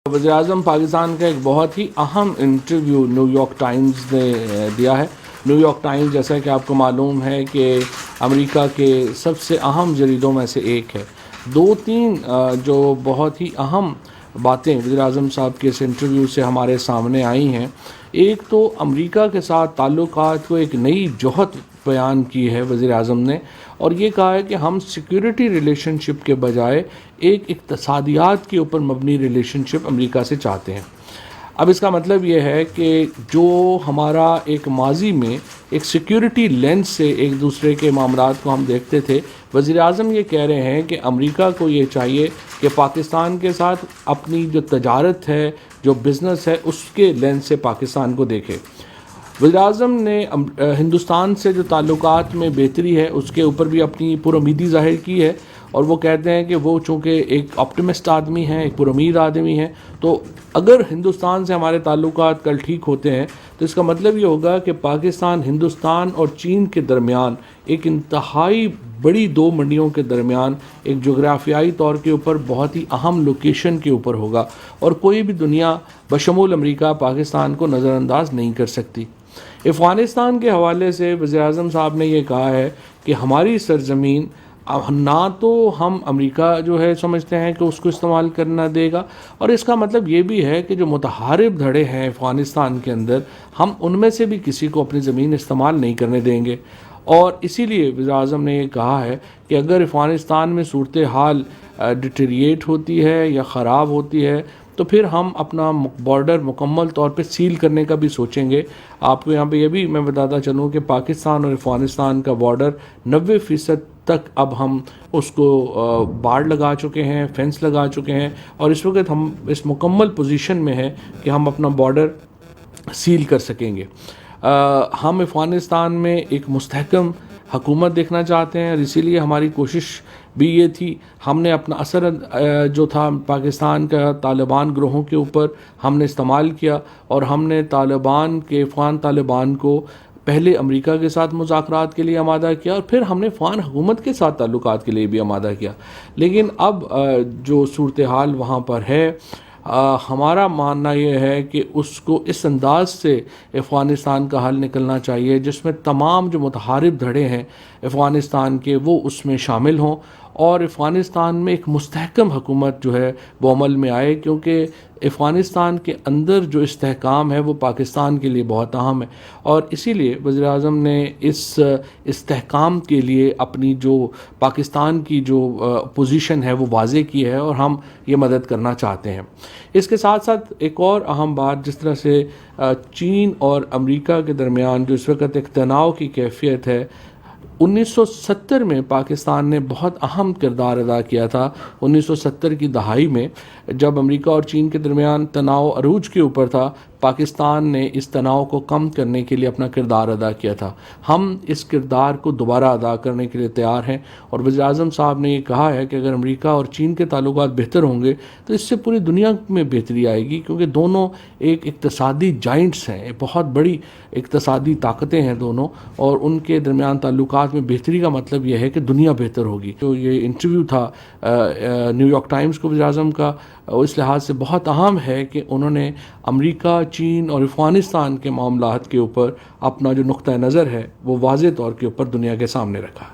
وزیراعظم پاکستان کا ایک بہت ہی اہم انٹرویو نیو یارک ٹائمز نے دیا ہے۔ نیو یارک ٹائمز جیسا کہ آپ کو معلوم ہے کہ امریکہ کے سب سے اہم جریدوں میں سے ایک ہے۔ دو تین جو بہت ہی اہم باتیں وزیراعظم صاحب کے اس انٹرویو سے ہمارے سامنے آئی ہیں، ایک تو امریکہ کے ساتھ تعلقات کو ایک نئی جوہت بیان کی ہے وزیر اعظم نے، اور یہ کہا ہے کہ ہم سیکیورٹی ریلیشن شپ کے بجائے ایک اقتصادیات کے اوپر مبنی ریلیشن شپ امریکہ سے چاہتے ہیں۔ اب اس کا مطلب یہ ہے کہ جو ہمارا ایک ماضی میں ایک سیکیورٹی لینس سے ایک دوسرے کے معاملات کو ہم دیکھتے تھے، وزیر اعظم یہ کہہ رہے ہیں کہ امریکہ کو یہ چاہیے کہ پاکستان کے ساتھ اپنی جو تجارت ہے، جو بزنس ہے، اس کے لینس سے پاکستان کو دیکھے۔ وزیر اعظم نے ہندوستان سے جو تعلقات میں بہتری ہے اس کے اوپر بھی اپنی پر امیدی ظاہر کی ہے، اور وہ کہتے ہیں کہ وہ چونکہ ایک آپٹمسٹ آدمی ہیں، ایک پر امید آدمی ہیں، تو اگر ہندوستان سے ہمارے تعلقات کل ٹھیک ہوتے ہیں تو اس کا مطلب یہ ہوگا کہ پاکستان ہندوستان اور چین کے درمیان ایک انتہائی بڑی دو منڈیوں کے درمیان ایک جغرافیائی طور کے اوپر بہت ہی اہم لوکیشن کے اوپر ہوگا، اور کوئی بھی دنیا بشمول امریکہ پاکستان کو نظر انداز نہیں کر سکتی۔ افغانستان کے حوالے سے وزیر اعظم صاحب نے یہ کہا ہے کہ ہماری سرزمین نہ تو ہم امریکہ جو ہے سمجھتے ہیں کہ اس کو استعمال کرنا دے گا، اور اس کا مطلب یہ بھی ہے کہ جو متحارب دھڑے ہیں افغانستان کے اندر، ہم ان میں سے بھی کسی کو اپنی زمین استعمال نہیں کرنے دیں گے۔ اور اسی لیے وزیر اعظم نے یہ کہا ہے کہ اگر افغانستان میں صورتحال ڈیٹیریٹ ہوتی ہے یا خراب ہوتی ہے تو پھر ہم اپنا بارڈر مکمل طور پہ سیل کرنے کا بھی سوچیں گے۔ آپ کو یہاں پہ یہ بھی میں بتاتا چلوں کہ پاکستان اور افغانستان کا بارڈر 90% تک اب ہم اس کو باڑ لگا چکے ہیں، فینس لگا چکے ہیں، اور اس وقت ہم اس مکمل پوزیشن میں ہیں کہ ہم اپنا بارڈر سیل کر سکیں گے۔ ہم افغانستان میں ایک مستحکم حکومت دیکھنا چاہتے ہیں، اور اسی لیے ہماری کوشش بھی یہ تھی، ہم نے اپنا اثر جو تھا پاکستان کا طالبان گروہوں کے اوپر ہم نے استعمال کیا، اور ہم نے افغان طالبان کو پہلے امریکہ کے ساتھ مذاکرات کے لیے آمادہ کیا، اور پھر ہم نے افغان حکومت کے ساتھ تعلقات کے لیے بھی آمادہ کیا۔ لیکن اب جو صورتحال وہاں پر ہے، ہمارا ماننا یہ ہے کہ اس کو اس انداز سے افغانستان کا حل نکلنا چاہیے جس میں تمام جو متحارب دھڑے ہیں افغانستان کے وہ اس میں شامل ہوں، اور افغانستان میں ایک مستحکم حکومت جو ہے وہ عمل میں آئے، کیونکہ افغانستان کے اندر جو استحکام ہے وہ پاکستان کے لیے بہت اہم ہے، اور اسی لیے وزیر اعظم نے اس استحکام کے لیے اپنی جو پاکستان کی جو پوزیشن ہے وہ واضح کی ہے، اور ہم یہ مدد کرنا چاہتے ہیں۔ اس کے ساتھ ساتھ ایک اور اہم بات، جس طرح سے چین اور امریکہ کے درمیان جو اس وقت ایک تناؤ کی کیفیت ہے، 1970 میں پاکستان نے بہت اہم کردار ادا کیا تھا۔ 1970 کی دہائی میں جب امریکہ اور چین کے درمیان تناؤ عروج کے اوپر تھا، پاکستان نے اس تناؤ کو کم کرنے کے لیے اپنا کردار ادا کیا تھا۔ ہم اس کردار کو دوبارہ ادا کرنے کے لیے تیار ہیں، اور وزیر اعظم صاحب نے یہ کہا ہے کہ اگر امریکہ اور چین کے تعلقات بہتر ہوں گے تو اس سے پوری دنیا میں بہتری آئے گی، کیونکہ دونوں ایک اقتصادی جائنٹس ہیں، بہت بڑی اقتصادی طاقتیں ہیں دونوں، اور ان کے درمیان تعلقات میں بہتری کا مطلب یہ ہے کہ دنیا بہتر ہوگی۔ تو یہ انٹرویو تھا نیو یارک ٹائمز کو وزیر اعظم کا، اس لحاظ سے بہت اہم ہے کہ انہوں نے امریکہ، چین اور افغانستان کے معاملات کے اوپر اپنا جو نقطہ نظر ہے وہ واضح طور کے اوپر دنیا کے سامنے رکھا۔